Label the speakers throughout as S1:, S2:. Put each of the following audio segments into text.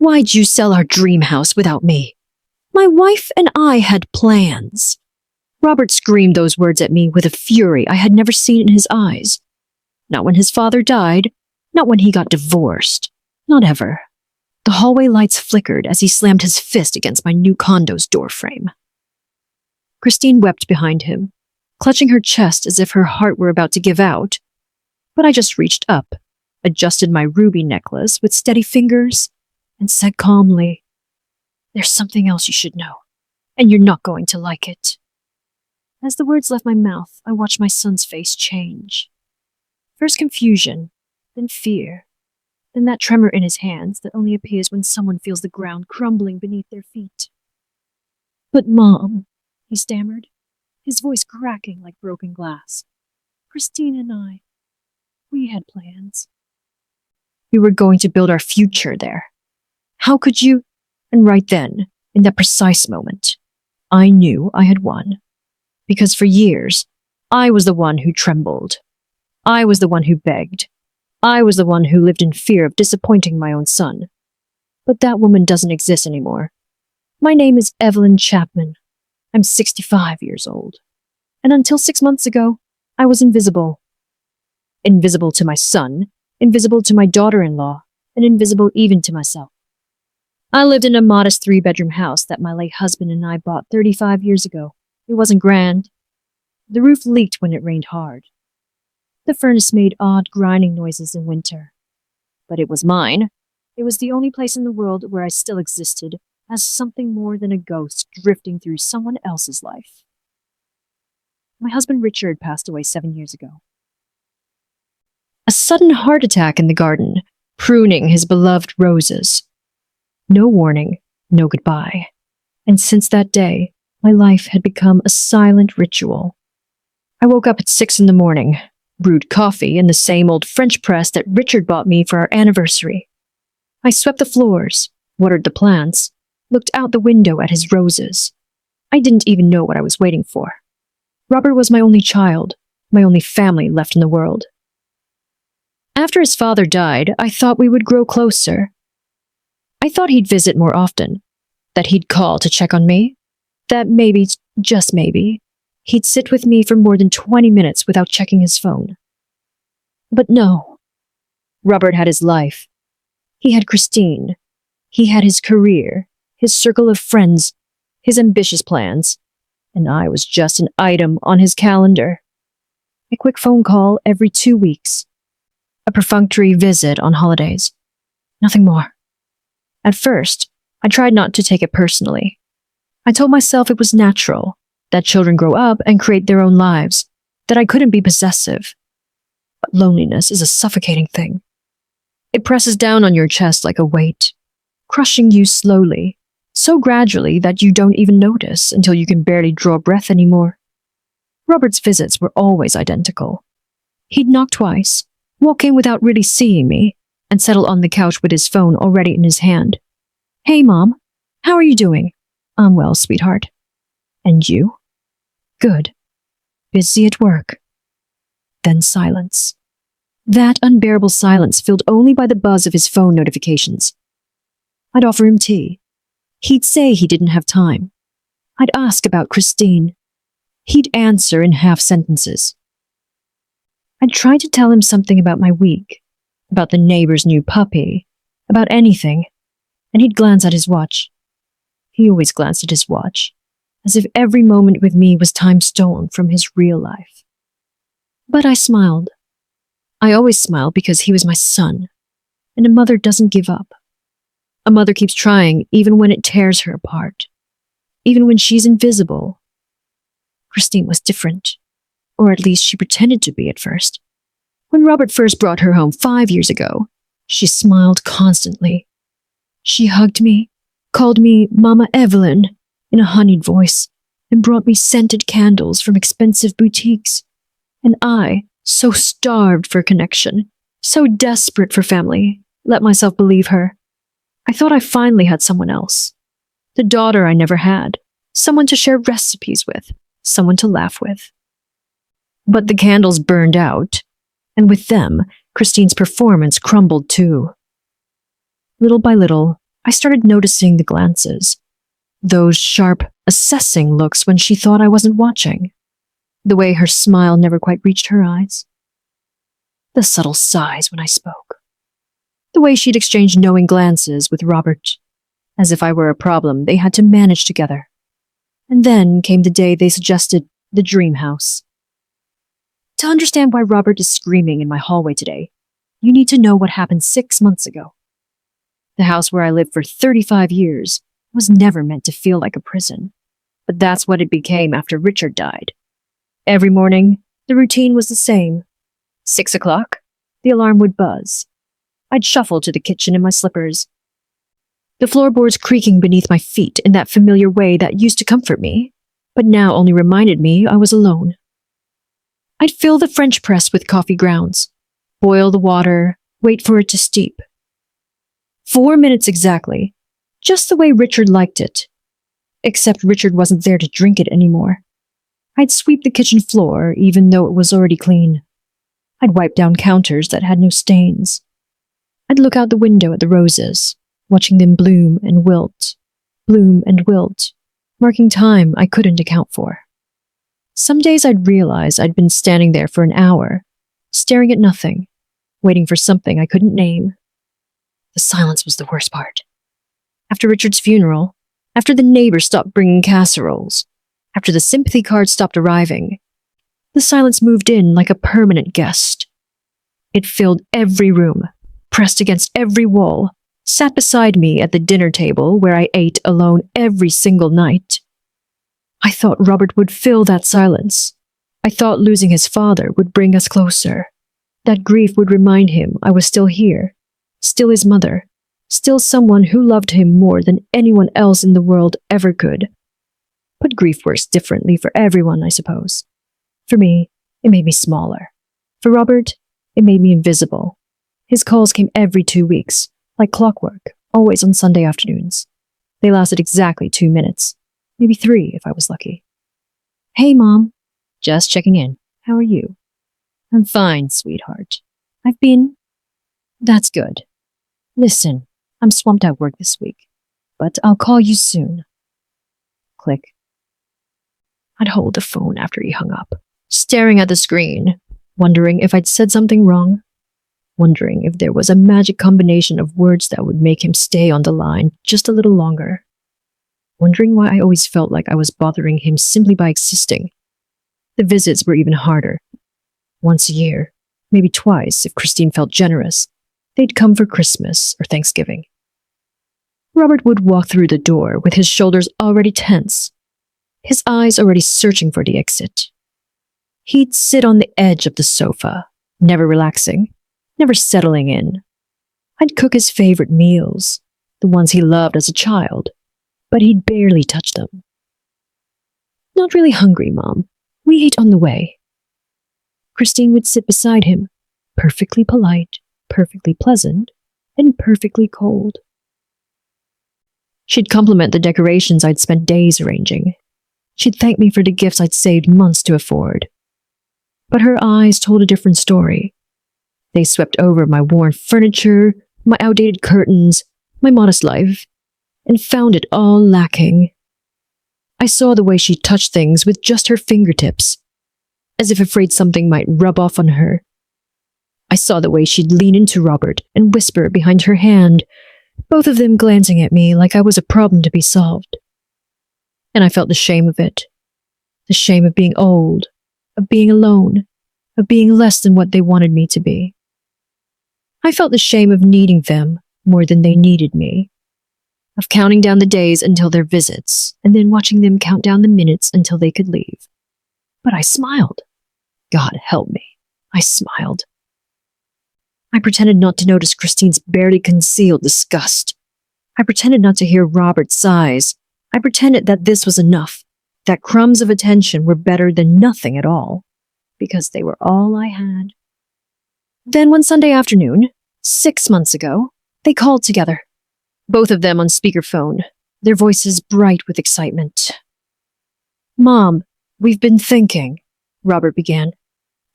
S1: Why'd you sell our dream house without me? My wife and I had plans. Robert screamed those words at me with a fury I had never seen in his eyes. Not when his father died, not when he got divorced, not ever. The hallway lights flickered as he slammed his fist against my new condo's doorframe. Christine wept behind him, clutching her chest as if her heart were about to give out. But I just reached up, adjusted my ruby necklace with steady fingers, and said calmly, "There's something else you should know, and you're not going to like it." As the words left my mouth, I watched my son's face change. First confusion, then fear, then that tremor in his hands that only appears when someone feels the ground crumbling beneath their feet. "But Mom," he stammered, his voice cracking like broken glass. "Christine and I, we had plans. We were going to build our future there. How could you?" And right then, in that precise moment, I knew I had won. Because for years, I was the one who trembled. I was the one who begged. I was the one who lived in fear of disappointing my own son. But that woman doesn't exist anymore. My name is Evelyn Chapman. I'm 65 years old. And until 6 months ago, I was invisible. Invisible to my son, invisible to my daughter-in-law, and invisible even to myself. I lived in a modest 3-bedroom house that my late husband and I bought 35 years ago. It wasn't grand. The roof leaked when it rained hard. The furnace made odd grinding noises in winter. But it was mine. It was the only place in the world where I still existed as something more than a ghost drifting through someone else's life. My husband Richard passed away 7 years ago. A sudden heart attack in the garden, pruning his beloved roses. No warning, no goodbye. And since that day, my life had become a silent ritual. I woke up at 6 in the morning, brewed coffee in the same old French press that Richard bought me for our anniversary. I swept the floors, watered the plants, looked out the window at his roses. I didn't even know what I was waiting for. Robert was my only child, my only family left in the world. After his father died, I thought we would grow closer. I thought he'd visit more often, that he'd call to check on me, that maybe, just maybe, he'd sit with me for more than 20 minutes without checking his phone. But no. Robert had his life. He had Christine. He had his career, his circle of friends, his ambitious plans, and I was just an item on his calendar. A quick phone call every 2 weeks. A perfunctory visit on holidays. Nothing more. At first, I tried not to take it personally. I told myself it was natural, that children grow up and create their own lives, that I couldn't be possessive. But loneliness is a suffocating thing. It presses down on your chest like a weight, crushing you slowly, so gradually that you don't even notice until you can barely draw breath anymore. Robert's visits were always identical. He'd knock twice, walk in without really seeing me, and settle on the couch with his phone already in his hand. "Hey, Mom. How are you doing?" "I'm well, sweetheart." "And you?" "Good. Busy at work." Then silence. That unbearable silence filled only by the buzz of his phone notifications. I'd offer him tea. He'd say he didn't have time. I'd ask about Christine. He'd answer in half sentences. I'd try to tell him something about my week, about the neighbor's new puppy, about anything, and he'd glance at his watch. He always glanced at his watch, as if every moment with me was time stolen from his real life. But I smiled. I always smile because he was my son, and a mother doesn't give up. A mother keeps trying even when it tears her apart, even when she's invisible. Christine was different, or at least she pretended to be at first. When Robert first brought her home 5 years ago, she smiled constantly. She hugged me, called me Mama Evelyn in a honeyed voice, and brought me scented candles from expensive boutiques. And I, so starved for connection, so desperate for family, let myself believe her. I thought I finally had someone else. The daughter I never had, someone to share recipes with, someone to laugh with. But the candles burned out, and with them, Christine's performance crumbled too. Little by little, I started noticing the glances, those sharp, assessing looks when she thought I wasn't watching, the way her smile never quite reached her eyes, the subtle sighs when I spoke, the way she'd exchanged knowing glances with Robert, as if I were a problem they had to manage together. And then came the day they suggested the dream house. To understand why Robert is screaming in my hallway today, you need to know what happened 6 months ago. The house where I lived for 35 years was never meant to feel like a prison, but that's what it became after Richard died. Every morning, the routine was the same. 6 o'clock, the alarm would buzz. I'd shuffle to the kitchen in my slippers, the floorboards creaking beneath my feet in that familiar way that used to comfort me, but now only reminded me I was alone. I'd fill the French press with coffee grounds, boil the water, wait for it to steep. 4 minutes exactly, just the way Richard liked it. Except Richard wasn't there to drink it anymore. I'd sweep the kitchen floor, even though it was already clean. I'd wipe down counters that had no stains. I'd look out the window at the roses, watching them bloom and wilt, marking time I couldn't account for. Some days I'd realize I'd been standing there for an hour, staring at nothing, waiting for something I couldn't name. The silence was the worst part. After Richard's funeral, after the neighbors stopped bringing casseroles, after the sympathy cards stopped arriving, the silence moved in like a permanent guest. It filled every room, pressed against every wall, sat beside me at the dinner table where I ate alone every single night. I thought Robert would fill that silence. I thought losing his father would bring us closer. That grief would remind him I was still here, still his mother, still someone who loved him more than anyone else in the world ever could. But grief works differently for everyone, I suppose. For me, it made me smaller. For Robert, it made me invisible. His calls came every 2 weeks, like clockwork, always on Sunday afternoons. They lasted exactly 2 minutes, maybe 3 if I was lucky. Hey, Mom. Just checking in. How are you? I'm fine, sweetheart. I've been... That's good. Listen, I'm swamped at work this week, but I'll call you soon. Click. I'd hold the phone after he hung up, staring at the screen, wondering if I'd said something wrong, wondering if there was a magic combination of words that would make him stay on the line just a little longer, wondering why I always felt like I was bothering him simply by existing. The visits were even harder. Once a year, maybe twice if Christine felt generous, they'd come for Christmas or Thanksgiving. Robert would walk through the door with his shoulders already tense, his eyes already searching for the exit. He'd sit on the edge of the sofa, never relaxing, never settling in. I'd cook his favorite meals, the ones he loved as a child, but he'd barely touch them. Not really hungry, Mom. We ate on the way. Christine would sit beside him, perfectly polite, perfectly pleasant, and perfectly cold. She'd compliment the decorations I'd spent days arranging. She'd thank me for the gifts I'd saved months to afford. But her eyes told a different story. They swept over my worn furniture, my outdated curtains, my modest life, and found it all lacking. I saw the way she touched things with just her fingertips, as if afraid something might rub off on her. I saw the way she'd lean into Robert and whisper behind her hand, both of them glancing at me like I was a problem to be solved. And I felt the shame of it. The shame of being old, of being alone, of being less than what they wanted me to be. I felt the shame of needing them more than they needed me, of counting down the days until their visits, and then watching them count down the minutes until they could leave. But I smiled. God help me, I smiled. I pretended not to notice Christine's barely concealed disgust. I pretended not to hear Robert's sighs. I pretended that this was enough, that crumbs of attention were better than nothing at all, because they were all I had. Then one Sunday afternoon, 6 months ago, they called together, both of them on speakerphone, their voices bright with excitement. Mom, we've been thinking, Robert began.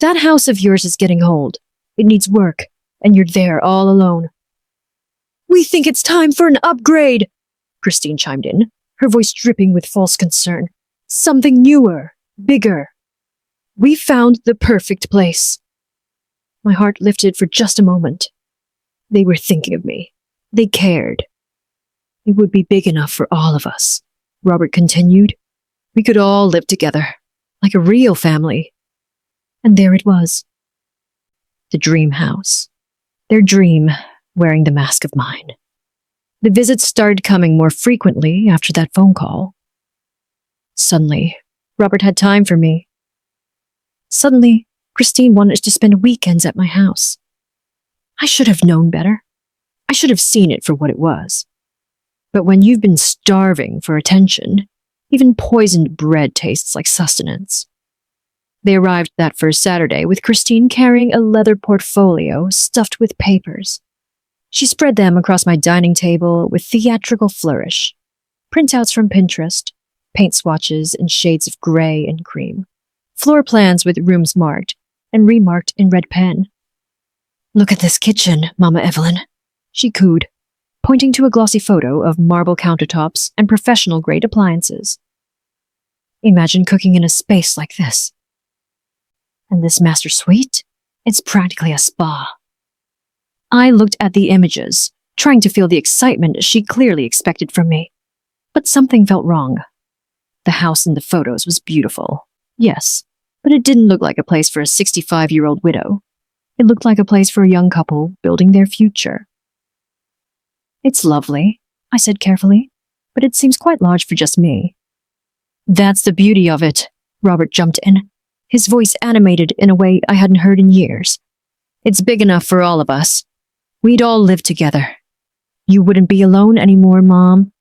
S1: That house of yours is getting old. It needs work, and you're there all alone. We think it's time for an upgrade, Christine chimed in, her voice dripping with false concern. Something newer, bigger. We found the perfect place. My heart lifted for just a moment. They were thinking of me. They cared. It would be big enough for all of us, Robert continued. We could all live together, like a real family. And there it was. The dream house. Their dream, wearing the mask of mine. The visits started coming more frequently after that phone call. Suddenly, Robert had time for me. Suddenly, Christine wanted to spend weekends at my house. I should have known better. I should have seen it for what it was. But when you've been starving for attention, even poisoned bread tastes like sustenance. They arrived that first Saturday with Christine carrying a leather portfolio stuffed with papers. She spread them across my dining table with theatrical flourish. Printouts from Pinterest, paint swatches in shades of gray and cream, floor plans with rooms marked and remarked in red pen. Look at this kitchen, Mama Evelyn, she cooed, pointing to a glossy photo of marble countertops and professional-grade appliances. Imagine cooking in a space like this. And this master suite? It's practically a spa. I looked at the images, trying to feel the excitement she clearly expected from me. But something felt wrong. The house in the photos was beautiful, yes, but it didn't look like a place for a 65-year-old widow. It looked like a place for a young couple building their future. It's lovely, I said carefully, but it seems quite large for just me. That's the beauty of it, Robert jumped in, his voice animated in a way I hadn't heard in years. It's big enough for all of us. We'd all live together. You wouldn't be alone anymore, Mom.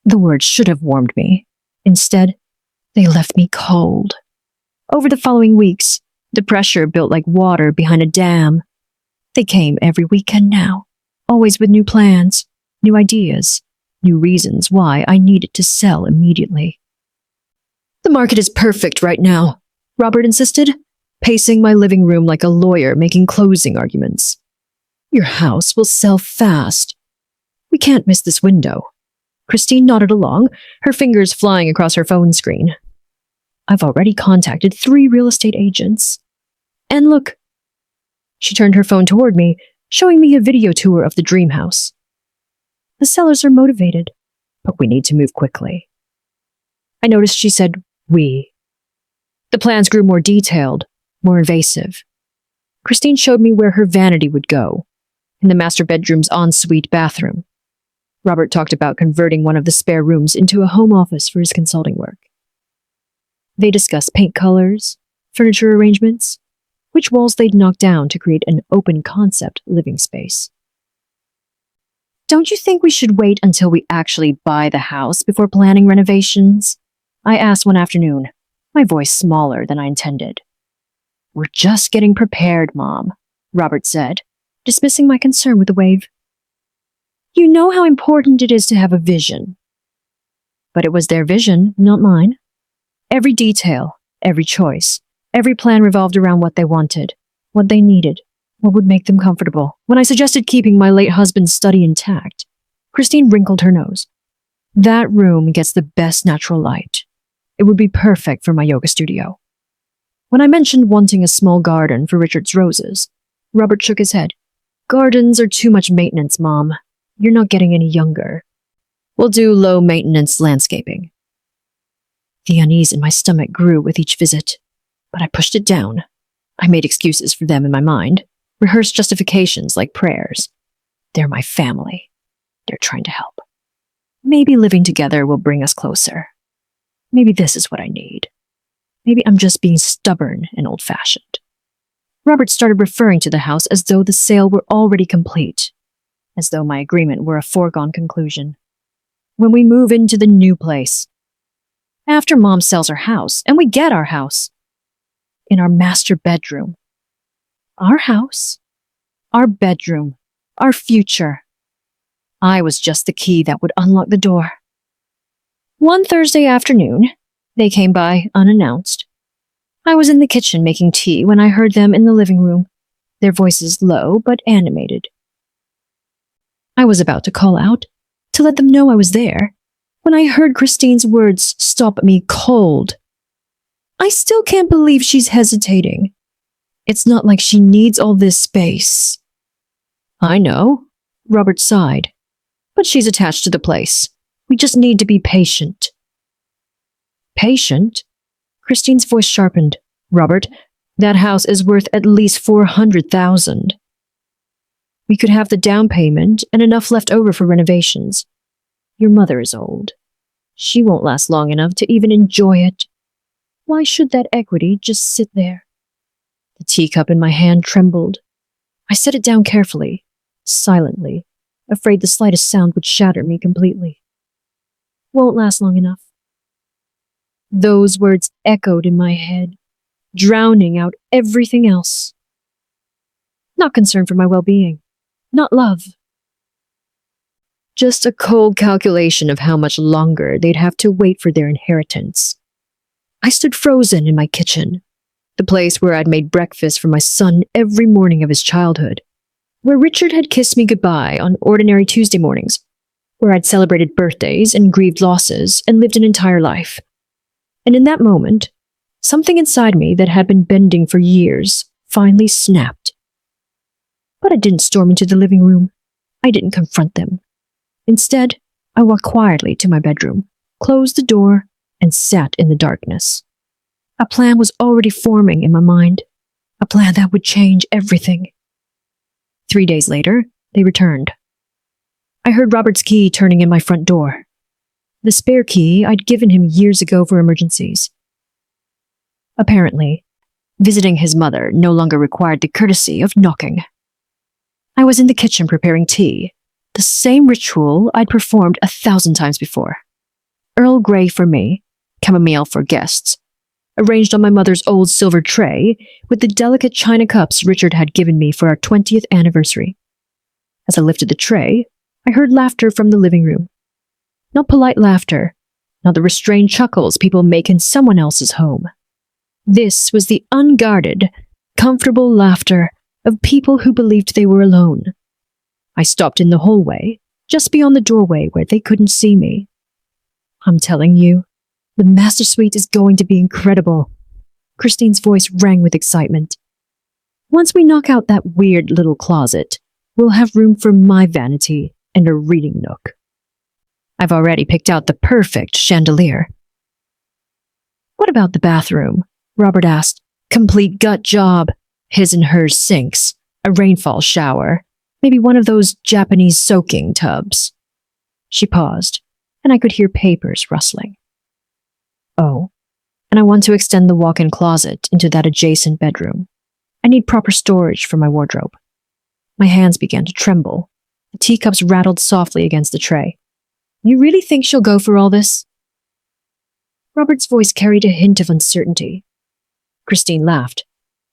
S1: The words should have warmed me. Instead, they left me cold. Over the following weeks, the pressure built like water behind a dam. They came every weekend now, always with new plans, new ideas, new reasons why I needed to sell immediately. The market is perfect right now, Robert insisted, pacing my living room like a lawyer making closing arguments. Your house will sell fast. We can't miss this window. Christine nodded along, her fingers flying across her phone screen. I've already contacted 3 real estate agents. And look. She turned her phone toward me, showing me a video tour of the dream house. The sellers are motivated, but we need to move quickly. I noticed she said, we. The plans grew more detailed, more invasive. Christine showed me where her vanity would go, in the master bedroom's ensuite bathroom. Robert talked about converting one of the spare rooms into a home office for his consulting work. They discussed paint colors, furniture arrangements, which walls they'd knock down to create an open-concept living space. Don't you think we should wait until we actually buy the house before planning renovations? I asked one afternoon, my voice smaller than I intended. We're just getting prepared, Mom, Robert said, dismissing my concern with a wave. You know how important it is to have a vision. But it was their vision, not mine. Every detail, every choice, every plan revolved around what they wanted, what they needed, what would make them comfortable. When I suggested keeping my late husband's study intact, Christine wrinkled her nose. That room gets the best natural light. It would be perfect for my yoga studio. When I mentioned wanting a small garden for Richard's roses, Robert shook his head. Gardens are too much maintenance, Mom. You're not getting any younger. We'll do low-maintenance landscaping. The unease in my stomach grew with each visit, but I pushed it down. I made excuses for them in my mind, rehearsed justifications like prayers. They're my family. They're trying to help. Maybe living together will bring us closer. Maybe this is what I need. Maybe I'm just being stubborn and old-fashioned. Robert started referring to the house as though the sale were already complete, as though my agreement were a foregone conclusion. When we move into the new place, after Mom sells her house, and we get our house, in our master bedroom. Our house, our bedroom, our future. I was just the key that would unlock the door. One Thursday afternoon, they came by unannounced. I was in the kitchen making tea when I heard them in the living room, their voices low but animated. I was about to call out, to let them know I was there, when I heard Christine's words stop me cold. I still can't believe she's hesitating. It's not like she needs all this space. I know, Robert sighed, but she's attached to the place. We just need to be patient. Patient? Christine's voice sharpened. Robert, that house is worth at least $400,000. We could have the down payment and enough left over for renovations. Your mother is old. She won't last long enough to even enjoy it. Why should that equity just sit there? The teacup in my hand trembled. I set it down carefully, silently, afraid the slightest sound would shatter me completely. Won't last long enough. Those words echoed in my head, drowning out everything else. Not concern for my well-being. Not love. Just a cold calculation of how much longer they'd have to wait for their inheritance. I stood frozen in my kitchen, the place where I'd made breakfast for my son every morning of his childhood, where Richard had kissed me goodbye on ordinary Tuesday mornings, where I'd celebrated birthdays and grieved losses and lived an entire life. And in that moment, something inside me that had been bending for years finally snapped. But I didn't storm into the living room. I didn't confront them. Instead, I walked quietly to my bedroom, closed the door, and sat in the darkness. A plan was already forming in my mind, a plan that would change everything. 3 days later, they returned. I heard Robert's key turning in my front door. The spare key I'd given him years ago for emergencies. Apparently, visiting his mother no longer required the courtesy of knocking. I was in the kitchen preparing tea, the same ritual I'd performed 1,000 times before. Earl Grey for me, chamomile for guests, arranged on my mother's old silver tray with the delicate china cups Richard had given me for our 20th anniversary. As I lifted the tray, I heard laughter from the living room. Not polite laughter, not the restrained chuckles people make in someone else's home. This was the unguarded, comfortable laughter of people who believed they were alone. I stopped in the hallway, just beyond the doorway where they couldn't see me. I'm telling you, the master suite is going to be incredible. Christine's voice rang with excitement. Once we knock out that weird little closet, we'll have room for my vanity and a reading nook. I've already picked out the perfect chandelier. What about the bathroom? Robert asked. Complete gut job. His and hers sinks, a rainfall shower, maybe one of those Japanese soaking tubs. She paused, and I could hear papers rustling. Oh, and I want to extend the walk-in closet into that adjacent bedroom. I need proper storage for my wardrobe. My hands began to tremble. The teacups rattled softly against the tray. You really think she'll go for all this? Robert's voice carried a hint of uncertainty. Christine laughed,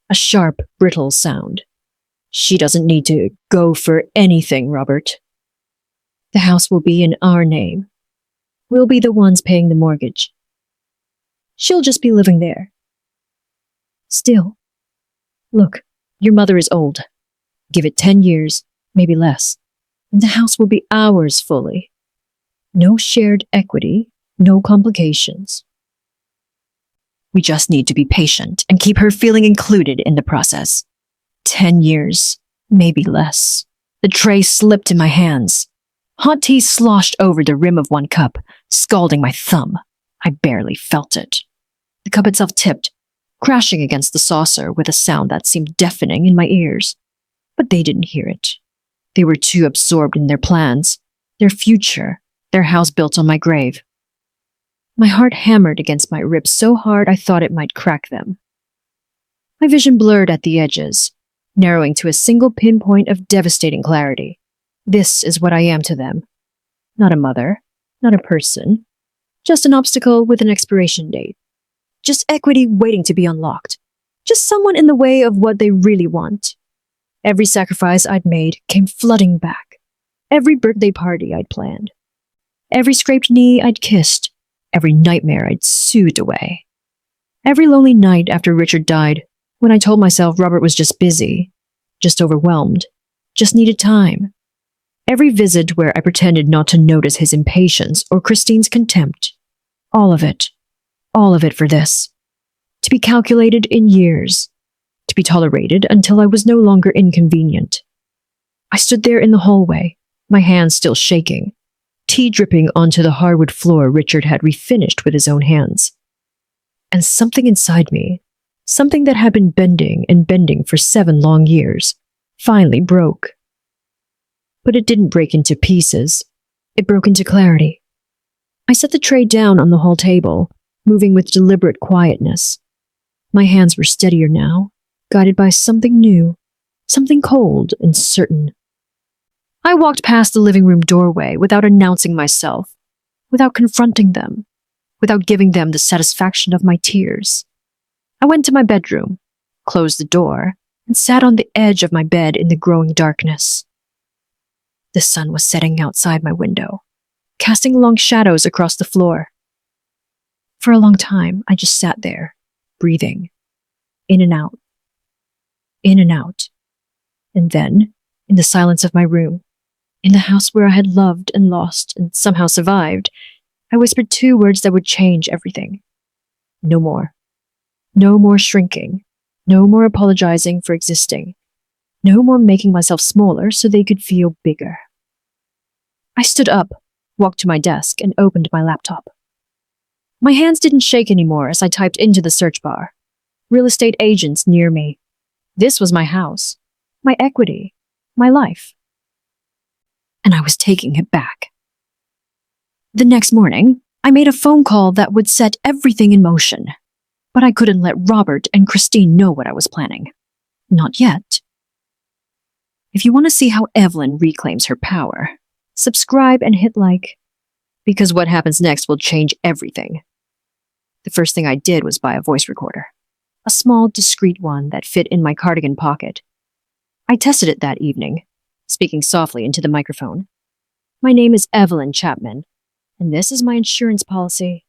S1: a sharp, brittle sound. She doesn't need to go for anything, Robert. The house will be in our name. We'll be the ones paying the mortgage. She'll just be living there. Still, look, your mother is old. Give it 10 years, maybe less, and the house will be ours fully. No shared equity, no complications. We just need to be patient and keep her feeling included in the process. 10 years, maybe less. The tray slipped in my hands. Hot tea sloshed over the rim of one cup, scalding my thumb. I barely felt it. The cup itself tipped, crashing against the saucer with a sound that seemed deafening in my ears. But they didn't hear it. They were too absorbed in their plans, their future, their house built on my grave. My heart hammered against my ribs so hard I thought it might crack them. My vision blurred at the edges, narrowing to a single pinpoint of devastating clarity. This is what I am to them. Not a mother, not a person, just an obstacle with an expiration date. Just equity waiting to be unlocked. Just someone in the way of what they really want. Every sacrifice I'd made came flooding back. Every birthday party I'd planned. Every scraped knee I'd kissed. Every nightmare I'd soothed away. Every lonely night after Richard died, when I told myself Robert was just busy, just overwhelmed, just needed time. Every visit where I pretended not to notice his impatience or Christine's contempt. All of it. All of it for this. To be calculated in years. To be tolerated until I was no longer inconvenient. I stood there in the hallway, my hands still shaking, tea dripping onto the hardwood floor Richard had refinished with his own hands. And something inside me, something that had been bending and bending for 7 long years, finally broke. But it didn't break into pieces. It broke into clarity. I set the tray down on the hall table, moving with deliberate quietness. My hands were steadier now, guided by something new, something cold and certain. I walked past the living room doorway without announcing myself, without confronting them, without giving them the satisfaction of my tears. I went to my bedroom, closed the door, and sat on the edge of my bed in the growing darkness. The sun was setting outside my window, casting long shadows across the floor. For a long time, I just sat there, breathing, in and out, in and out. And then, in the silence of my room, in the house where I had loved and lost and somehow survived, I whispered 2 words that would change everything. No more. No more shrinking. No more apologizing for existing. No more making myself smaller so they could feel bigger. I stood up, walked to my desk, and opened my laptop. My hands didn't shake anymore as I typed into the search bar. Real estate agents near me. This was my house, my equity, my life. And I was taking it back. The next morning, I made a phone call that would set everything in motion. But I couldn't let Robert and Christine know what I was planning. Not yet. If you want to see how Evelyn reclaims her power, subscribe and hit like, because what happens next will change everything. The first thing I did was buy a voice recorder, a small, discreet one that fit in my cardigan pocket. I tested it that evening, speaking softly into the microphone. My name is Evelyn Chapman, and this is my insurance policy.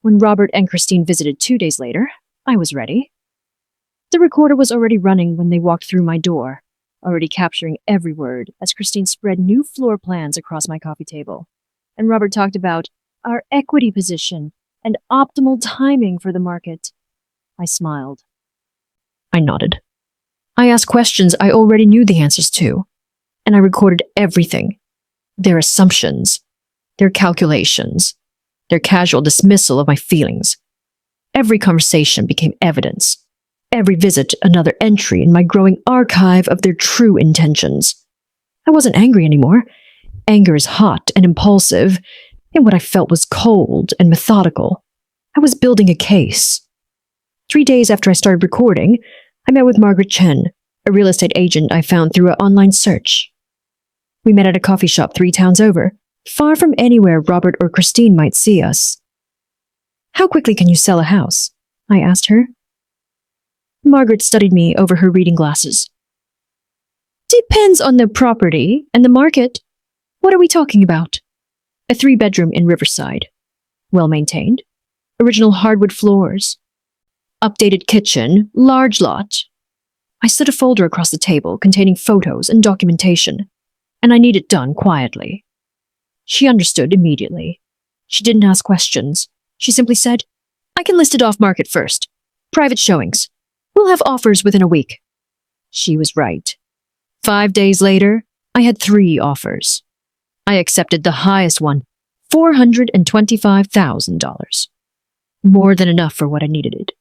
S1: When Robert and Christine visited 2 days later, I was ready. The recorder was already running when they walked through my door, already capturing every word as Christine spread new floor plans across my coffee table. And Robert talked about our equity position and optimal timing for the market. I smiled. I nodded. I asked questions I already knew the answers to, and I recorded everything. Their assumptions, their calculations, their casual dismissal of my feelings. Every conversation became evidence. Every visit another entry in my growing archive of their true intentions. I wasn't angry anymore. Anger is hot and impulsive, and what I felt was cold and methodical. I was building a case. 3 days after I started recording, I met with Margaret Chen, a real estate agent I found through an online search. We met at a coffee shop 3 towns over, far from anywhere Robert or Christine might see us. How quickly can you sell a house? I asked her. Margaret studied me over her reading glasses. Depends on the property and the market. What are we talking about? A 3-bedroom in Riverside. Well maintained. Original hardwood floors. Updated kitchen, large lot. I slid a folder across the table containing photos and documentation, and I need it done quietly. She understood immediately. She didn't ask questions. She simply said, I can list it off market first. Private showings. We'll have offers within a week. She was right. 5 days later, I had 3 offers. I accepted the highest one, $425,000. More than enough for what I needed.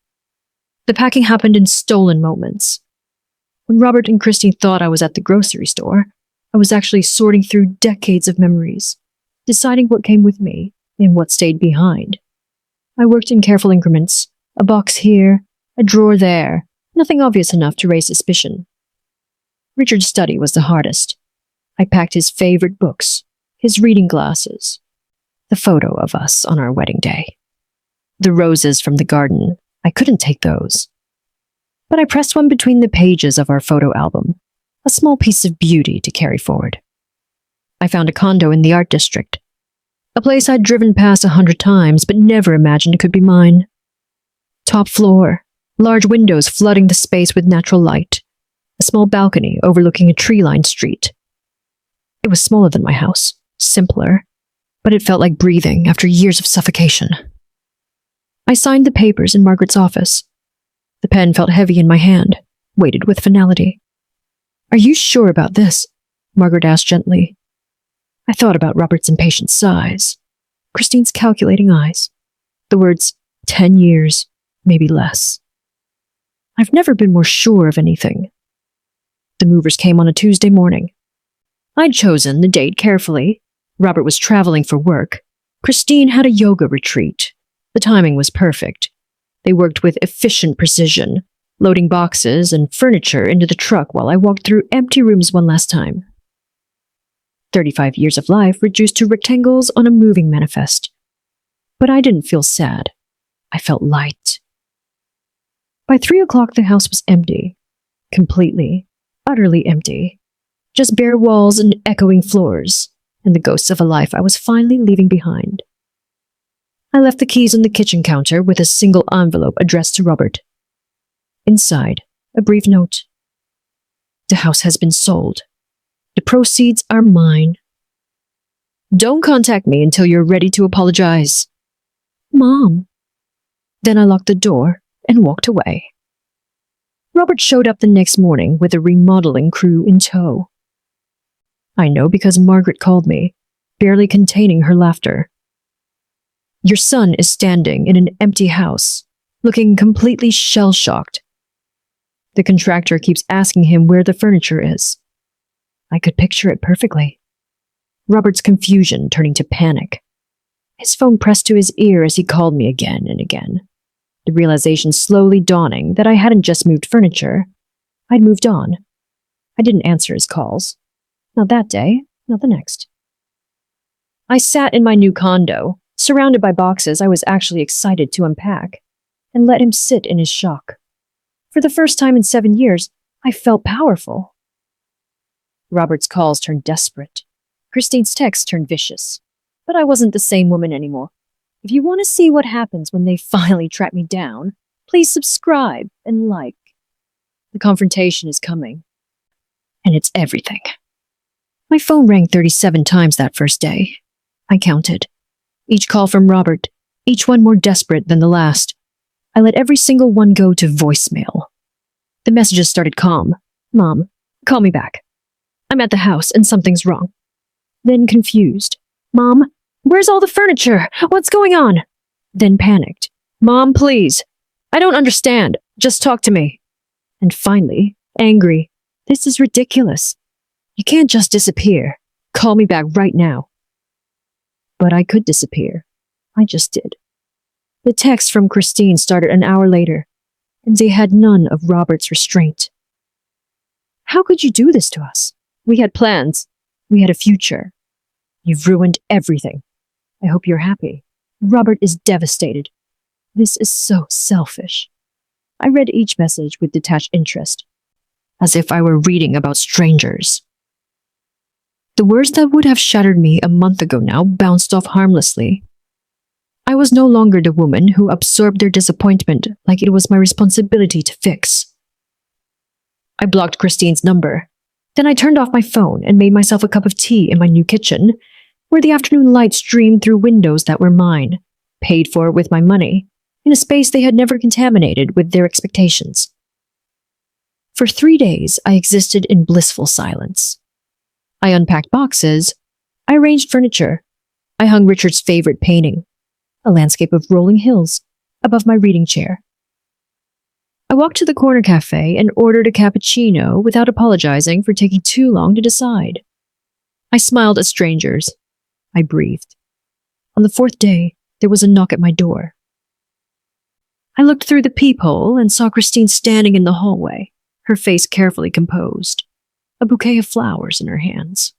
S1: The packing happened in stolen moments. When Robert and Christine thought I was at the grocery store, I was actually sorting through decades of memories, deciding what came with me and what stayed behind. I worked in careful increments, a box here, a drawer there, nothing obvious enough to raise suspicion. Richard's study was the hardest. I packed his favorite books, his reading glasses, the photo of us on our wedding day. The roses from the garden, I couldn't take those. But I pressed one between the pages of our photo album, a small piece of beauty to carry forward. I found a condo in the art district, a place I'd driven past 100 times but never imagined it could be mine. Top floor, large windows flooding the space with natural light, a small balcony overlooking a tree-lined street. It was smaller than my house, simpler, but it felt like breathing after years of suffocation. I signed the papers in Margaret's office. The pen felt heavy in my hand, weighted with finality. "Are you sure about this?" Margaret asked gently. I thought about Robert's impatient sighs, Christine's calculating eyes, the words, 10 years, maybe less. I've never been more sure of anything. The movers came on a Tuesday morning. I'd chosen the date carefully. Robert was traveling for work. Christine had a yoga retreat. The timing was perfect. They worked with efficient precision, loading boxes and furniture into the truck while I walked through empty rooms one last time. 35 years of life reduced to rectangles on a moving manifest. But I didn't feel sad. I felt light. By 3 o'clock, the house was empty. Completely, utterly empty. Just bare walls and echoing floors, and the ghosts of a life I was finally leaving behind. I left the keys on the kitchen counter with a single envelope addressed to Robert. Inside, a brief note. "The house has been sold. The proceeds are mine. Don't contact me until you're ready to apologize." "Mom." Then I locked the door and walked away. Robert showed up the next morning with a remodeling crew in tow. I know because Margaret called me, barely containing her laughter. "Your son is standing in an empty house, looking completely shell-shocked. The contractor keeps asking him where the furniture is." I could picture it perfectly. Robert's confusion turning to panic. His phone pressed to his ear as he called me again and again. The realization slowly dawning that I hadn't just moved furniture. I'd moved on. I didn't answer his calls. Not that day, not the next. I sat in my new condo, surrounded by boxes I was actually excited to unpack, and let him sit in his shock. For the first time in 7 years, I felt powerful. Robert's calls turned desperate. Christine's texts turned vicious. But I wasn't the same woman anymore. If you want to see what happens when they finally track me down, please subscribe and like. The confrontation is coming. And it's everything. My phone rang 37 times that first day. I counted. Each call from Robert, each one more desperate than the last. I let every single one go to voicemail. The messages started calm. "Mom, call me back. I'm at the house and something's wrong." Then confused. "Mom, where's all the furniture? What's going on?" Then panicked. "Mom, please. I don't understand. Just talk to me." And finally, angry. "This is ridiculous. You can't just disappear. Call me back right now." But I could disappear. I just did. The text from Christine started an hour later, and they had none of Robert's restraint. "How could you do this to us? We had plans. We had a future. You've ruined everything. I hope you're happy. Robert is devastated. This is so selfish." I read each message with detached interest, as if I were reading about strangers. The words that would have shattered me a month ago now bounced off harmlessly. I was no longer the woman who absorbed their disappointment like it was my responsibility to fix. I blocked Christine's number. Then I turned off my phone and made myself a cup of tea in my new kitchen, where the afternoon light streamed through windows that were mine, paid for with my money, in a space they had never contaminated with their expectations. For 3 days, I existed in blissful silence. I unpacked boxes. I arranged furniture. I hung Richard's favorite painting, a landscape of rolling hills, above my reading chair. I walked to the corner cafe and ordered a cappuccino without apologizing for taking too long to decide. I smiled at strangers. I breathed. On the 4th day, there was a knock at my door. I looked through the peephole and saw Christine standing in the hallway, her face carefully composed, a bouquet of flowers in her hands.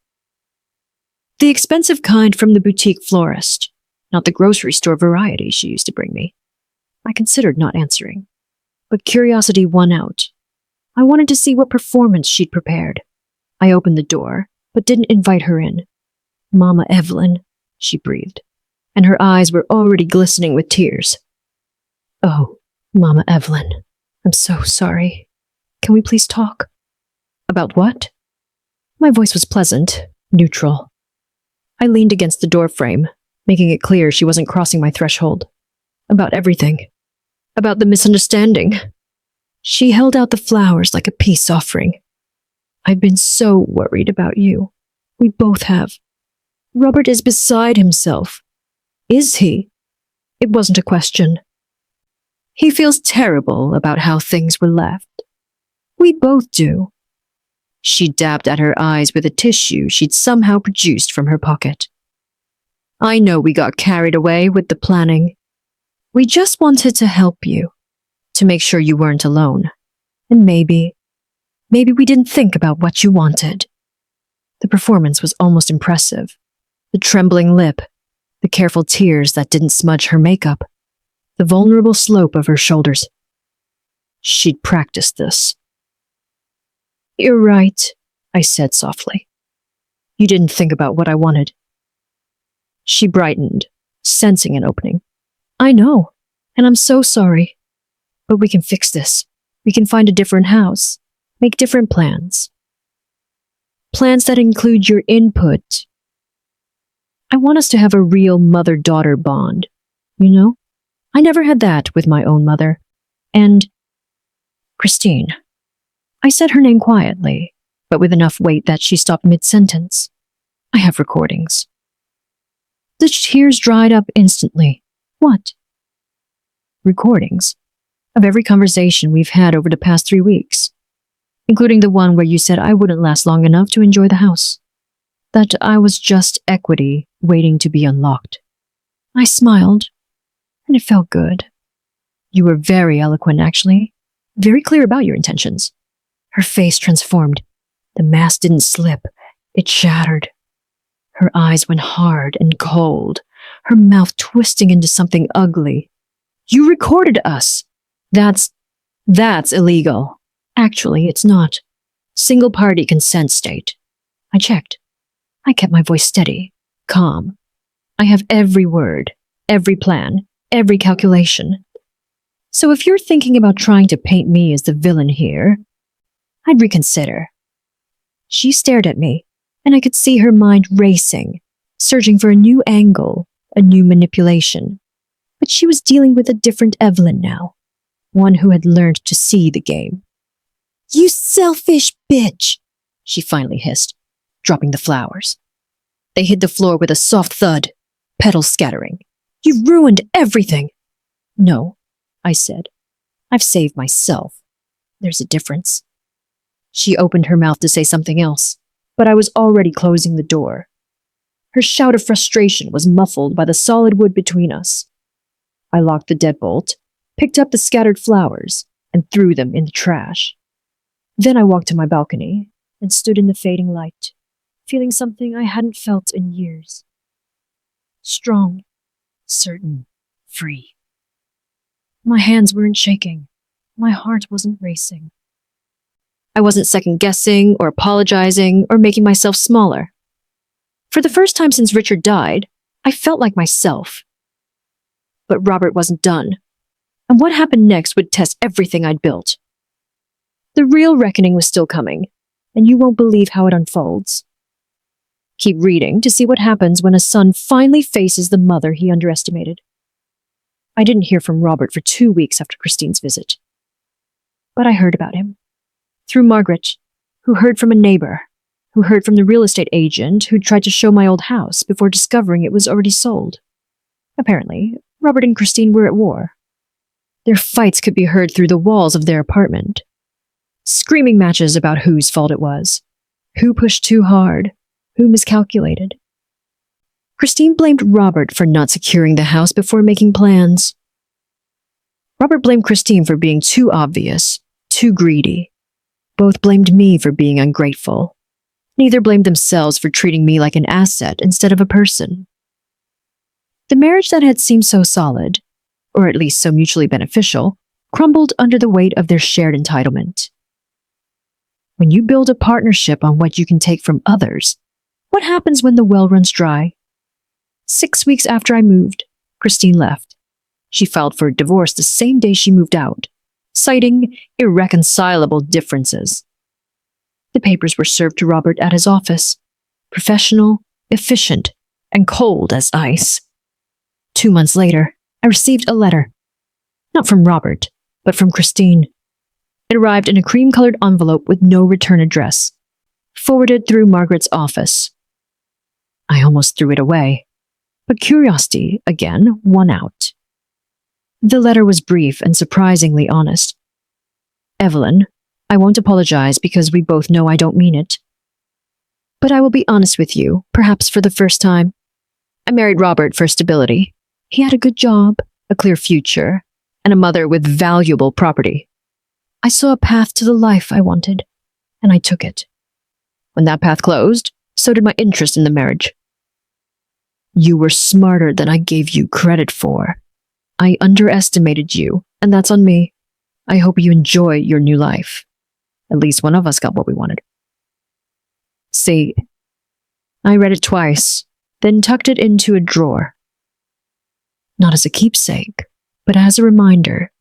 S1: The expensive kind from the boutique florist, not the grocery store variety she used to bring me. I considered not answering, but curiosity won out. I wanted to see what performance she'd prepared. I opened the door, but didn't invite her in. "Mama Evelyn," she breathed, and her eyes were already glistening with tears. "Oh, Mama Evelyn, I'm so sorry. Can we please talk?" "About what?" My voice was pleasant, Neutral. I leaned against the door frame, making it clear she wasn't crossing my threshold. About everything. About the misunderstanding. She held out the flowers like a peace offering. I've been so worried about you. We both have. Robert is beside himself. Is he? It wasn't a question. He feels terrible about how things were left. We both do. She dabbed at her eyes with a tissue she'd somehow produced from her pocket. I know we got carried away with the planning. We just wanted to help you, to make sure you weren't alone. And maybe we didn't think about what you wanted. The performance was almost impressive. The trembling lip, the careful tears that didn't smudge her makeup, the vulnerable slope of her shoulders. She'd practiced this. You're right, I said softly. You didn't think about what I wanted. She brightened, sensing an opening. I know, and I'm so sorry. But we can fix this. We can find a different house, make different plans. Plans that include your input. I want us to have a real mother-daughter bond, you know? I never had that with my own mother. And Christine. I said her name quietly, but with enough weight that she stopped mid-sentence. I have recordings. The tears dried up instantly. What? Recordings of every conversation we've had over the past 3 weeks, including the one where you said I wouldn't last long enough to enjoy the house, that I was just equity waiting to be unlocked. I smiled, and it felt good. You were very eloquent, actually, very clear about your intentions. Her face transformed. The mask didn't slip, it shattered. Her eyes went hard and cold, her mouth twisting into something ugly. You recorded us! That's illegal. Actually, it's not. Single-party consent state. I checked. I kept my voice steady, calm. I have every word, every plan, every calculation. So if you're thinking about trying to paint me as the villain here, I'd reconsider. She stared at me, and I could see her mind racing, searching for a new angle, a new manipulation. But she was dealing with a different Evelyn now, one who had learned to see the game. You selfish bitch, she finally hissed, dropping the flowers. They hit the floor with a soft thud, petals scattering. You've ruined everything. No, I said. I've saved myself. There's a difference. She opened her mouth to say something else, but I was already closing the door. Her shout of frustration was muffled by the solid wood between us. I locked the deadbolt, picked up the scattered flowers, and threw them in the trash. Then I walked to my balcony and stood in the fading light, feeling something I hadn't felt in years. Strong, certain, free. My hands weren't shaking. My heart wasn't racing. I wasn't second-guessing or apologizing or making myself smaller. For the first time since Richard died, I felt like myself. But Robert wasn't done, and what happened next would test everything I'd built. The real reckoning was still coming, and you won't believe how it unfolds. Keep reading to see what happens when a son finally faces the mother he underestimated. I didn't hear from Robert for 2 weeks after Christine's visit. But I heard about him. Through Margaret, who heard from a neighbor, who heard from the real estate agent who tried to show my old house before discovering it was already sold. Apparently, Robert and Christine were at war. Their fights could be heard through the walls of their apartment. Screaming matches about whose fault it was, who pushed too hard, who miscalculated. Christine blamed Robert for not securing the house before making plans. Robert blamed Christine for being too obvious, too greedy. Both blamed me for being ungrateful. Neither blamed themselves for treating me like an asset instead of a person. The marriage that had seemed so solid, or at least so mutually beneficial, crumbled under the weight of their shared entitlement. When you build a partnership on what you can take from others, what happens when the well runs dry? 6 weeks after I moved, Christine left. She filed for divorce the same day she moved out, citing irreconcilable differences. The papers were served to Robert at his office, Professional, efficient, and cold as ice. 2 months later, I received a letter. Not from Robert, but from Christine. It arrived in a cream-colored envelope with no return address, forwarded through Margaret's office. I almost threw it away, but curiosity, again, won out. The letter was brief and surprisingly honest. Evelyn, I won't apologize because we both know I don't mean it. But I will be honest with you, perhaps for the first time. I married Robert for stability. He had a good job, a clear future, and a mother with valuable property. I saw a path to the life I wanted, and I took it. When that path closed, so did my interest in the marriage. You were smarter than I gave you credit for. I underestimated you, and that's on me. I hope you enjoy your new life. At least one of us got what we wanted. See, I read it twice, then tucked it into a drawer. Not as a keepsake, but as a reminder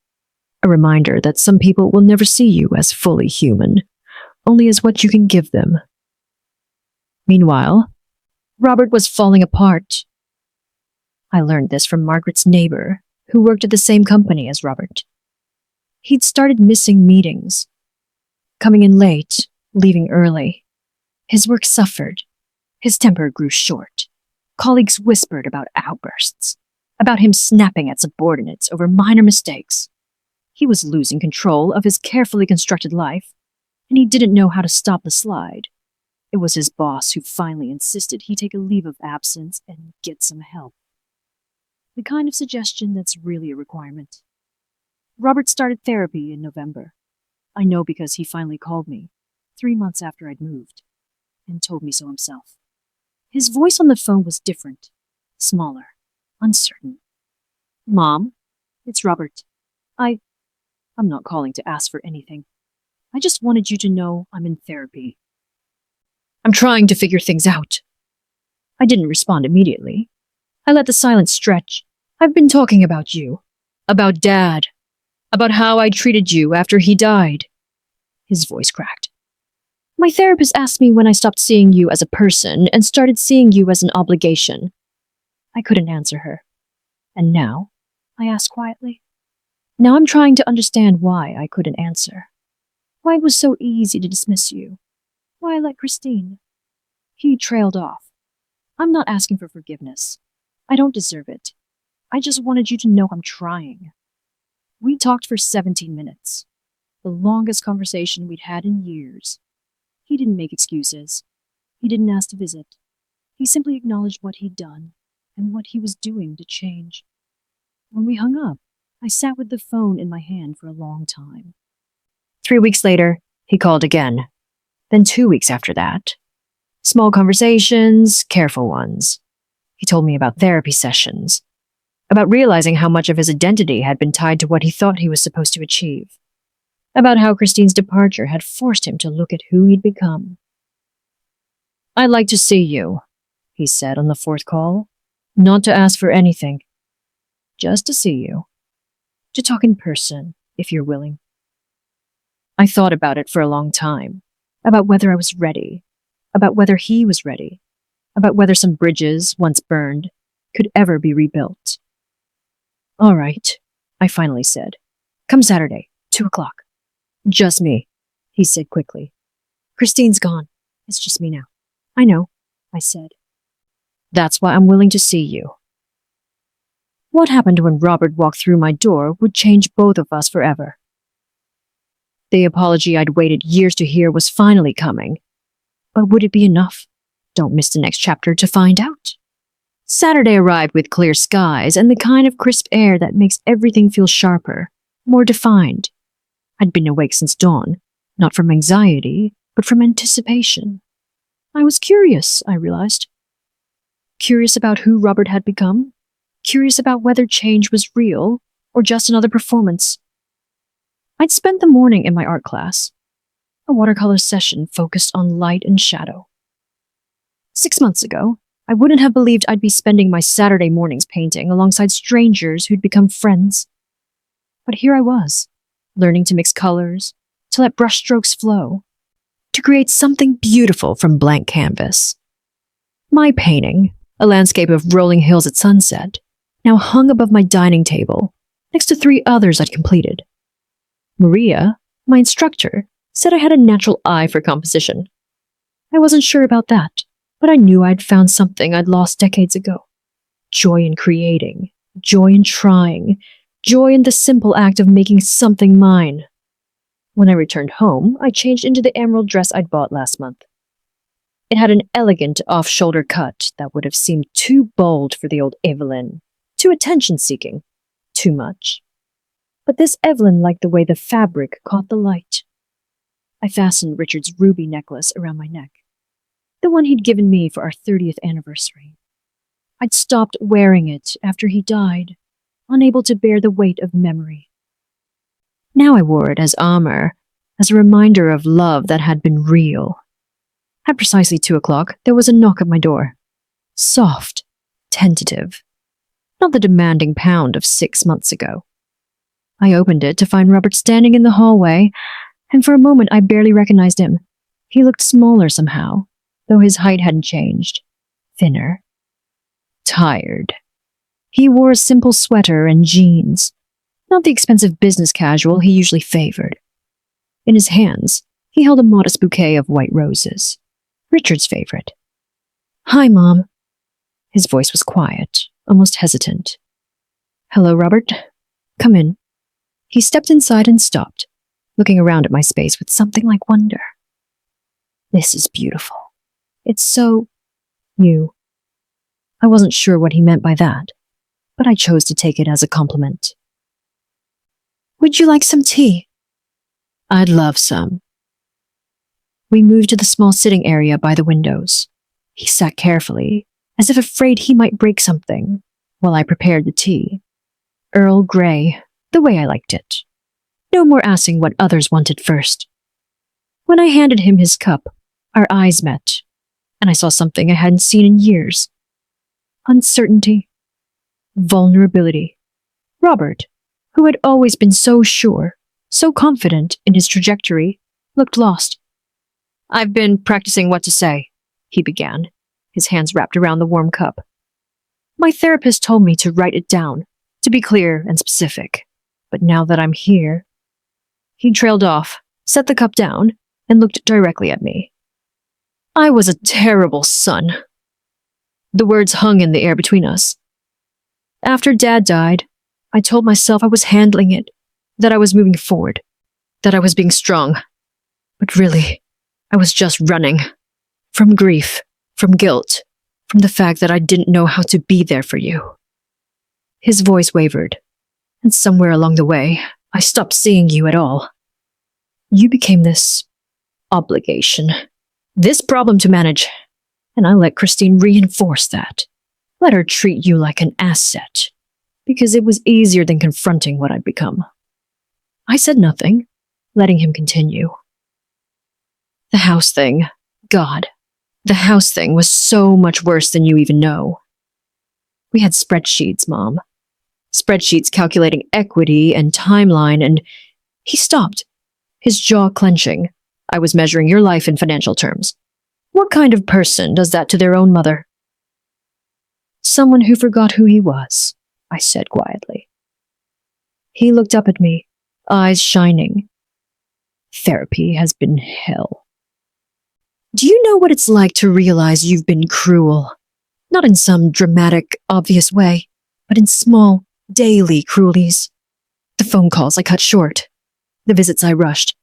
S1: that some people will never see you as fully human, only as what you can give them. Meanwhile, Robert was falling apart. I learned this from Margaret's neighbor, who worked at the same company as Robert. He'd started missing meetings, coming in late, leaving early. His work suffered. His temper grew short. Colleagues whispered about outbursts, about him snapping at subordinates over minor mistakes. He was losing control of his carefully constructed life, and he didn't know how to stop the slide. It was his boss who finally insisted he take a leave of absence and get some help. The kind of suggestion that's really a requirement. Robert started therapy in November. I know because he finally called me, 3 months after I'd moved, and told me so himself. His voice on the phone was different, smaller, uncertain. Mom, it's Robert. I'm not calling to ask for anything. I just wanted you to know I'm in therapy. I'm trying to figure things out. I didn't respond immediately. I let the silence stretch. I've been talking about you, about Dad, about how I treated you after he died. His voice cracked. My therapist asked me when I stopped seeing you as a person and started seeing you as an obligation. I couldn't answer her. And now, I asked quietly. Now I'm trying to understand why I couldn't answer. Why it was so easy to dismiss you. Why I let Christine. He trailed off. I'm not asking for forgiveness. I don't deserve it. I just wanted you to know I'm trying. We talked for 17 minutes. The longest conversation we'd had in years. He didn't make excuses. He didn't ask to visit. He simply acknowledged what he'd done and what he was doing to change. When we hung up, I sat with the phone in my hand for a long time. 3 weeks later, he called again. Then 2 weeks after that. Small conversations, careful ones. He told me about therapy sessions, about realizing how much of his identity had been tied to what he thought he was supposed to achieve, about how Christine's departure had forced him to look at who he'd become. I'd like to see you, he said on the 4th call, not to ask for anything, just to see you, to talk in person, if you're willing. I thought about it for a long time, about whether I was ready, about whether he was ready, about whether some bridges, once burned, could ever be rebuilt. All right, I finally said. Come Saturday, 2 o'clock. Just me, he said quickly. Christine's gone. It's just me now. I know, I said. That's why I'm willing to see you. What happened when Robert walked through my door would change both of us forever. The apology I'd waited years to hear was finally coming. But would it be enough? Don't miss the next chapter to find out. Saturday arrived with clear skies and the kind of crisp air that makes everything feel sharper, more defined. I'd been awake since dawn, not from anxiety, but from anticipation. I was curious, I realized. Curious about who Robert had become, curious about whether change was real or just another performance. I'd spent the morning in my art class, a watercolor session focused on light and shadow. 6 months ago, I wouldn't have believed I'd be spending my Saturday mornings painting alongside strangers who'd become friends. But here I was, learning to mix colors, to let brushstrokes flow, to create something beautiful from blank canvas. My painting, a landscape of rolling hills at sunset, now hung above my dining table, next to 3 others I'd completed. Maria, my instructor, said I had a natural eye for composition. I wasn't sure about that, but I knew I'd found something I'd lost decades ago. Joy in creating, joy in trying, joy in the simple act of making something mine. When I returned home, I changed into the emerald dress I'd bought last month. It had an elegant off-shoulder cut that would have seemed too bold for the old Evelyn, too attention-seeking, too much. But this Evelyn liked the way the fabric caught the light. I fastened Richard's ruby necklace around my neck, the one he'd given me for our 30th anniversary. I'd stopped wearing it after he died, unable to bear the weight of memory. Now I wore it as armor, as a reminder of love that had been real. At precisely 2 o'clock, there was a knock at my door. Soft, tentative. Not the demanding pound of 6 months ago. I opened it to find Robert standing in the hallway, and for a moment I barely recognized him. He looked smaller somehow, though his height hadn't changed. Thinner. Tired. He wore a simple sweater and jeans, not the expensive business casual he usually favored. In his hands, he held a modest bouquet of white roses, Richard's favorite. "Hi, Mom." His voice was quiet, almost hesitant. "Hello, Robert. Come in." He stepped inside and stopped, looking around at my space with something like wonder. "This is beautiful. It's so... you." I wasn't sure what he meant by that, but I chose to take it as a compliment. "Would you like some tea?" "I'd love some." We moved to the small sitting area by the windows. He sat carefully, as if afraid he might break something, while I prepared the tea. Earl Grey, the way I liked it. No more asking what others wanted first. When I handed him his cup, our eyes met, and I saw something I hadn't seen in years. Uncertainty. Vulnerability. Robert, who had always been so sure, so confident in his trajectory, looked lost. "I've been practicing what to say," he began, his hands wrapped around the warm cup. "My therapist told me to write it down, to be clear and specific. But now that I'm here..." He trailed off, set the cup down, and looked directly at me. "I was a terrible son." The words hung in the air between us. After Dad died, I told myself I was handling it, that I was moving forward, that I was being strong. But really, I was just running. From grief, from guilt, from the fact that I didn't know how to be there for you. His voice wavered, and somewhere along the way, I stopped seeing you at all. You became this obligation, this problem to manage, and I let Christine reinforce that. Let her treat you like an asset, because it was easier than confronting what I'd become. I said nothing, letting him continue. The house thing, God, the house thing was so much worse than you even know. We had spreadsheets, Mom. Spreadsheets calculating equity and timeline, and he stopped, his jaw clenching. I was measuring your life in financial terms. What kind of person does that to their own mother? Someone who forgot who he was, I said quietly. He looked up at me, eyes shining. Therapy has been hell. Do you know what it's like to realize you've been cruel? Not in some dramatic, obvious way, but in small, daily cruelties. The phone calls I cut short, the visits I rushed,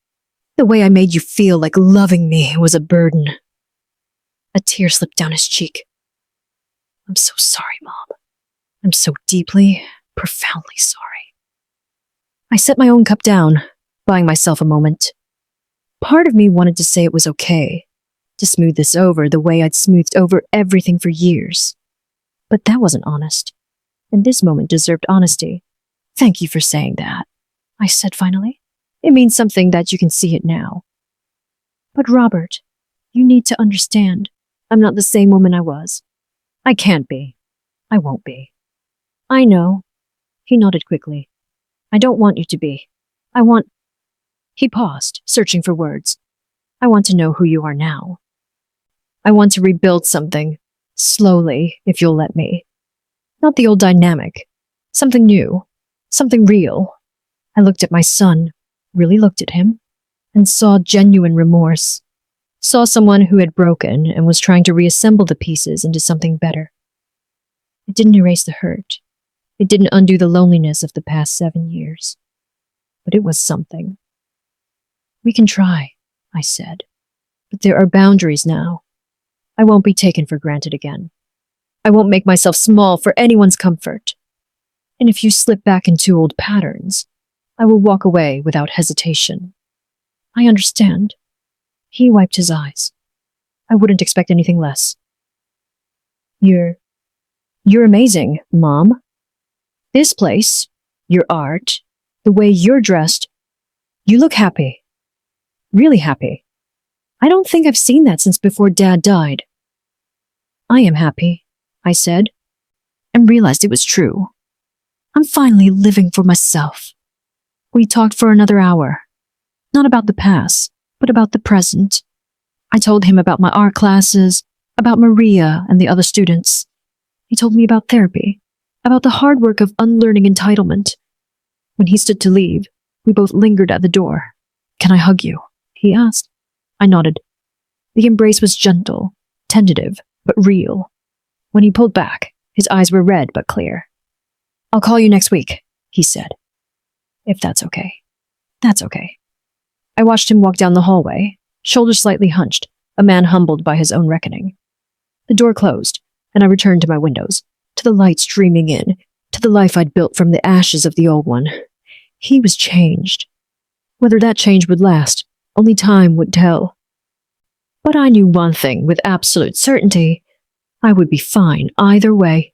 S1: the way I made you feel like loving me was a burden. A tear slipped down his cheek. I'm so sorry, Mom. I'm so deeply, profoundly sorry. I set my own cup down, buying myself a moment. Part of me wanted to say it was okay, to smooth this over the way I'd smoothed over everything for years. But that wasn't honest, and this moment deserved honesty. Thank you for saying that, I said finally. It means something that you can see it now. But Robert, you need to understand, I'm not the same woman I was. I can't be. I won't be. I know. He nodded quickly. I don't want you to be. I want... He paused, searching for words. I want to know who you are now. I want to rebuild something Slowly, if you'll let me. Not the old dynamic. Something new. Something real. I looked at my son, really looked at him, and saw genuine remorse. Saw someone who had broken and was trying to reassemble the pieces into something better. It didn't erase the hurt. It didn't undo the loneliness of the past 7 years. But it was something. We can try, I said. But there are boundaries now. I won't be taken for granted again. I won't make myself small for anyone's comfort. And if you slip back into old patterns, I will walk away without hesitation. I understand. He wiped his eyes. I wouldn't expect anything less. You're amazing, Mom. This place, your art, the way you're dressed, you look happy. Really happy. I don't think I've seen that since before Dad died. I am happy, I said, and realized it was true. I'm finally living for myself. We talked for another hour. Not about the past, but about the present. I told him about my art classes, about Maria and the other students. He told me about therapy, about the hard work of unlearning entitlement. When he stood to leave, we both lingered at the door. Can I hug you? He asked. I nodded. The embrace was gentle, tentative, but real. When he pulled back, his eyes were red but clear. I'll call you next week, he said. If that's okay. That's okay. I watched him walk down the hallway, shoulders slightly hunched, a man humbled by his own reckoning. The door closed, and I returned to my windows, to the light streaming in, to the life I'd built from the ashes of the old one. He was changed. Whether that change would last, only time would tell. But I knew one thing with absolute certainty. I would be fine either way.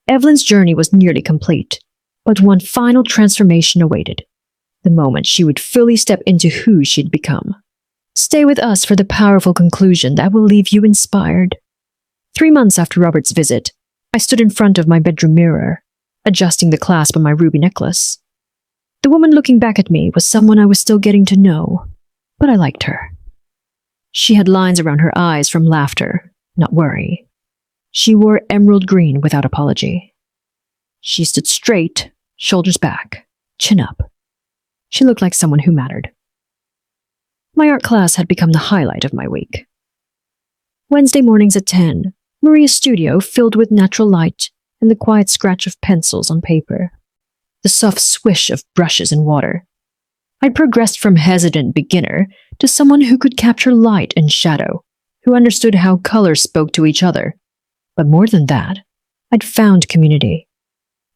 S1: Evelyn's journey was nearly complete, but one final transformation awaited. The moment she would fully step into who she'd become. Stay with us for the powerful conclusion that will leave you inspired. 3 months after Robert's visit, I stood in front of my bedroom mirror, adjusting the clasp on my ruby necklace. The woman looking back at me was someone I was still getting to know, but I liked her. She had lines around her eyes from laughter, not worry. She wore emerald green without apology. She stood straight, shoulders back, chin up. She looked like someone who mattered. My art class had become the highlight of my week. Wednesday mornings at 10, Maria's studio filled with natural light and the quiet scratch of pencils on paper, the soft swish of brushes in water. I'd progressed from hesitant beginner to someone who could capture light and shadow, who understood how colors spoke to each other. But more than that, I'd found community.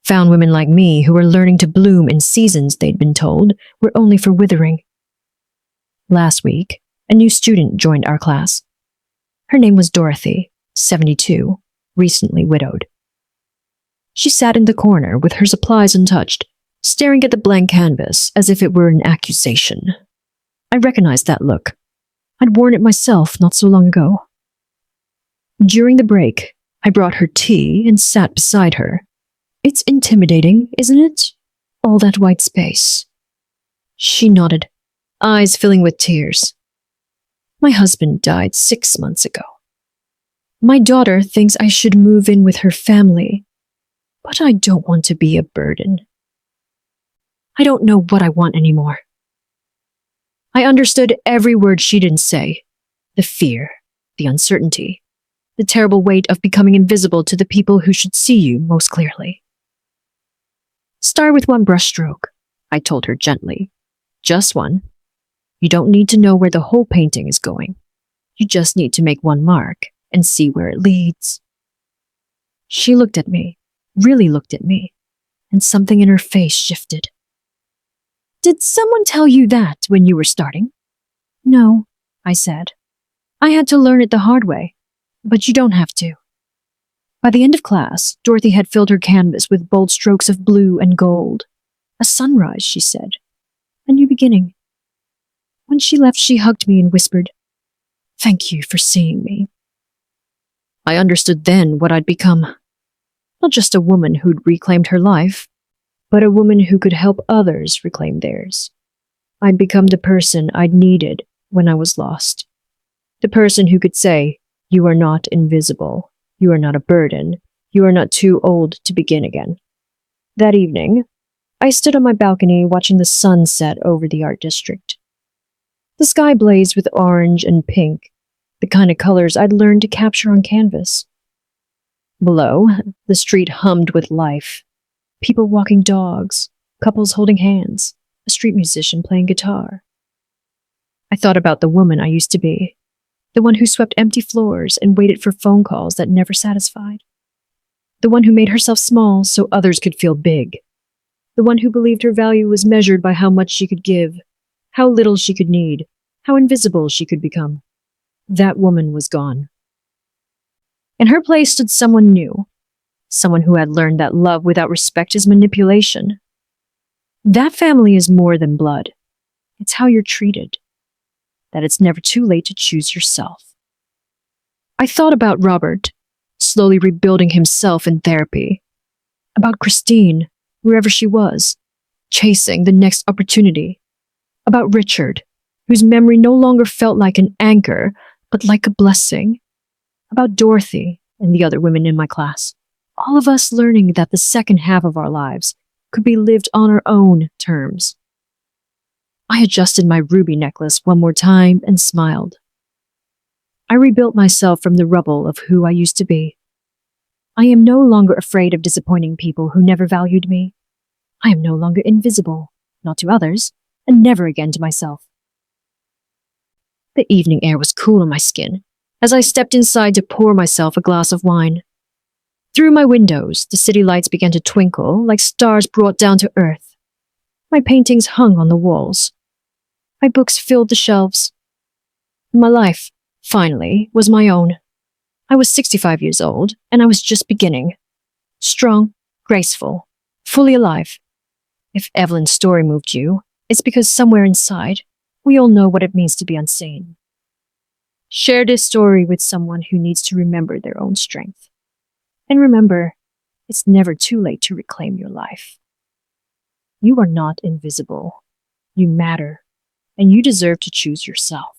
S1: Found women like me who were learning to bloom in seasons they'd been told were only for withering. Last week, a new student joined our class. Her name was Dorothy, 72, recently widowed. She sat in the corner with her supplies untouched, staring at the blank canvas as if it were an accusation. I recognized that look. I'd worn it myself not so long ago. During the break, I brought her tea and sat beside her. It's intimidating, isn't it? All that white space. She nodded, eyes filling with tears. My husband died 6 months ago. My daughter thinks I should move in with her family, but I don't want to be a burden. I don't know what I want anymore. I understood every word she didn't say. The fear, the uncertainty, the terrible weight of becoming invisible to the people who should see you most clearly. Start with one brushstroke, I told her gently. Just one. You don't need to know where the whole painting is going. You just need to make one mark and see where it leads. She looked at me, really looked at me, and something in her face shifted. Did someone tell you that when you were starting? No, I said. I had to learn it the hard way, but you don't have to. By the end of class, Dorothy had filled her canvas with bold strokes of blue and gold. A sunrise, she said. A new beginning. When she left, she hugged me and whispered, "Thank you for seeing me." I understood then what I'd become. Not just a woman who'd reclaimed her life, but a woman who could help others reclaim theirs. I'd become the person I'd needed when I was lost. The person who could say, "You are not invisible," You are not a burden. You are not too old to begin again. That evening, I stood on my balcony watching the sun set over the art district. The sky blazed with orange and pink, the kind of colors I'd learned to capture on canvas. Below, the street hummed with life. People walking dogs, couples holding hands, a street musician playing guitar. I thought about the woman I used to be, the one who swept empty floors and waited for phone calls that never satisfied. The one who made herself small so others could feel big. The one who believed her value was measured by how much she could give, how little she could need, how invisible she could become. That woman was gone. In her place stood someone new, someone who had learned that love without respect is manipulation. That family is more than blood. It's how you're treated. That it's never too late to choose yourself. I thought about Robert, slowly rebuilding himself in therapy. About Christine, wherever she was, chasing the next opportunity. About Richard, whose memory no longer felt like an anchor, but like a blessing. About Dorothy and the other women in my class. All of us learning that the second half of our lives could be lived on our own terms. I adjusted my ruby necklace one more time and smiled. I rebuilt myself from the rubble of who I used to be. I am no longer afraid of disappointing people who never valued me. I am no longer invisible, not to others, and never again to myself. The evening air was cool on my skin as I stepped inside to pour myself a glass of wine. Through my windows, the city lights began to twinkle like stars brought down to earth. My paintings hung on the walls. My books filled the shelves. My life, finally, was my own. I was 65 years old, and I was just beginning. Strong, graceful, fully alive. If Evelyn's story moved you, it's because somewhere inside, we all know what it means to be unseen. Share this story with someone who needs to remember their own strength. And remember, it's never too late to reclaim your life. You are not invisible. You matter, and you deserve to choose yourself.